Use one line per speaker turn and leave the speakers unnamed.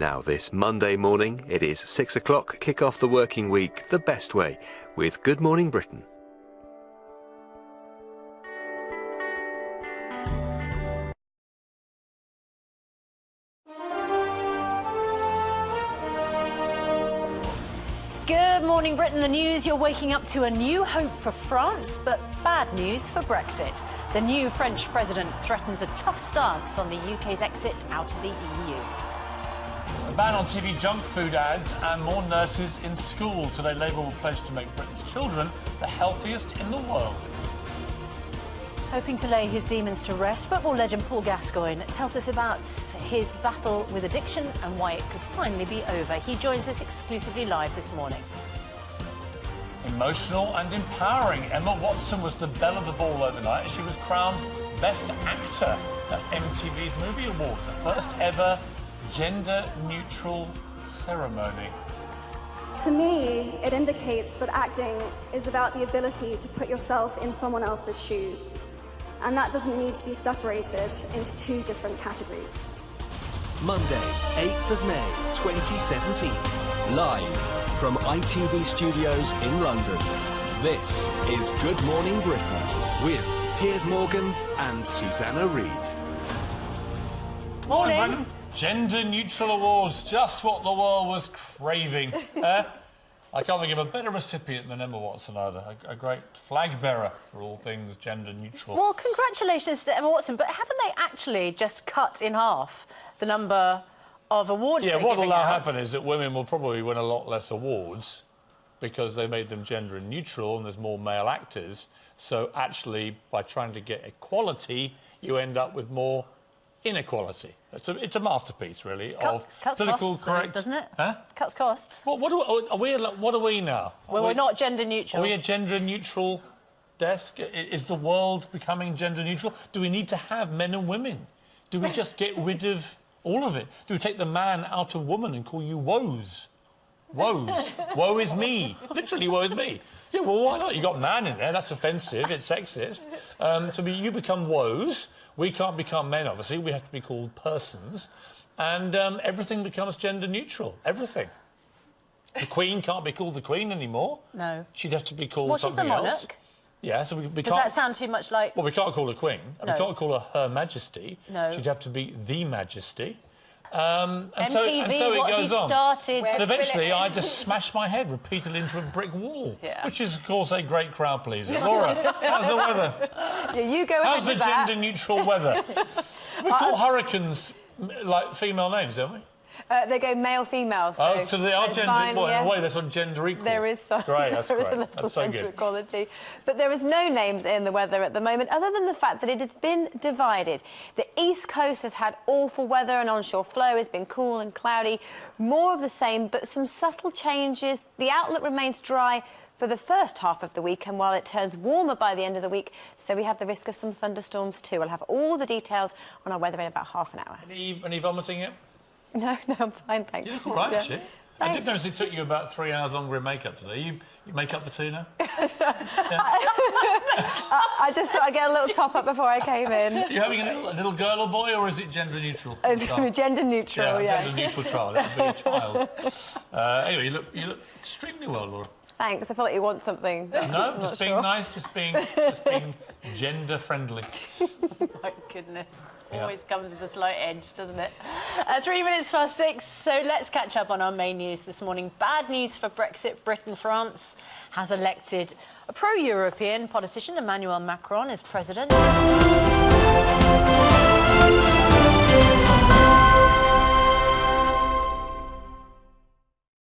Now, this Monday morning, it is 6 o'clock. Kick off the working week the best way with Good Morning Britain.
Good morning, Britain. The news: you're waking up to a new hope for France, but bad news for Brexit. The new French president threatens a tough stance on the UK's exit out of the EU.
A ban on TV junk food ads and more nurses in schools. Today, Labour will pledge to make Britain's children the healthiest in the world.
Hoping to lay his demons to rest, football legend Paul Gascoigne tells us about his battle with addiction and why it could finally be over. He joins us exclusively live this morning.
Emotional and empowering. Emma Watson was the belle of the ball overnight. She was crowned Best Actor at MTV's Movie Awards, the first ever gender-neutral ceremony.
To me, it indicates that acting is about the ability to put yourself in someone else's shoes. And that doesn't need to be separated into two different categories.
Monday, 8th of May, 2017. Live from ITV Studios in London. This is Good Morning Britain with Piers Morgan and Susanna Reid.
Morning.
Gender-neutral awards, just what the world was craving. I can't think of a better recipient than Emma Watson either. A great flag bearer for all things gender-neutral.
Well, congratulations to Emma Watson, but haven't they actually just cut in half the number of awards they're
what will
giving
now
out?
happen is that women will probably win a lot less awards because they made them gender-neutral and there's more male actors. So actually, by trying to get equality, you end up with more inequality. It's a masterpiece, really, of political correct,
doesn't it?
Huh?
Cuts costs.
What are we now?
Well, we're not gender neutral.
Are we a gender neutral desk? Is the world becoming gender neutral? Do we need to have men and women? Do we just get rid of all of it? Do we take the man out of woman and call you woes? Woes. Woe is me. Literally, woe is me. Yeah, well, why not? You got man in there. That's offensive. It's sexist. You become woes. We can't become men, obviously. We have to be called persons. And everything becomes gender neutral. Everything. The Queen can't be called the Queen anymore.
No.
She'd have to be called something else.
She's the monarch.
Yeah, so we can't...
Does that sound too much like...
Well, we can't call her Queen.
No.
We can't call her Her Majesty.
No.
She'd have to be the Majesty.
MTV,
so it
what
goes
have you
on.
started?
And eventually, I just smashed my head repeatedly into a brick wall, which is, of course, a great crowd pleaser. Laura, how's the weather?
Yeah, you go ahead.
How's the gender-neutral weather? We call hurricanes like female names, don't we?
They go male-female.
So they are gender. Well, in a way, they're sort of gender equal.
There is some.
Great, that's great.
That's so good. Equality. But there is no names in the weather at the moment, other than the fact that it has been divided. The East Coast has had awful weather, and onshore flow has been cool and cloudy. More of the same, but some subtle changes. The outlook remains dry for the first half of the week, and while it turns warmer by the end of the week, so we have the risk of some thunderstorms too. I'll have all the details on our weather in about half an hour.
Any vomiting yet?
No, I'm fine, thanks.
You look all right, actually. I did notice it took you about 3 hours longer in makeup today. You make up for two now?
I just thought I'd get a little top up before I came in.
Are you having a little girl or boy, or is it gender neutral?
It's gender neutral,
yeah. Gender neutral child. It would be a child. Anyway, you look extremely well, Laura.
Thanks. I feel like you want something.
No, just being nice, just being gender friendly.
My goodness. Always comes with a slight edge, doesn't it? 3 minutes past 6, so let's catch up on our main news this morning. Bad news for Brexit. France has elected a pro-European politician, Emmanuel Macron, as president.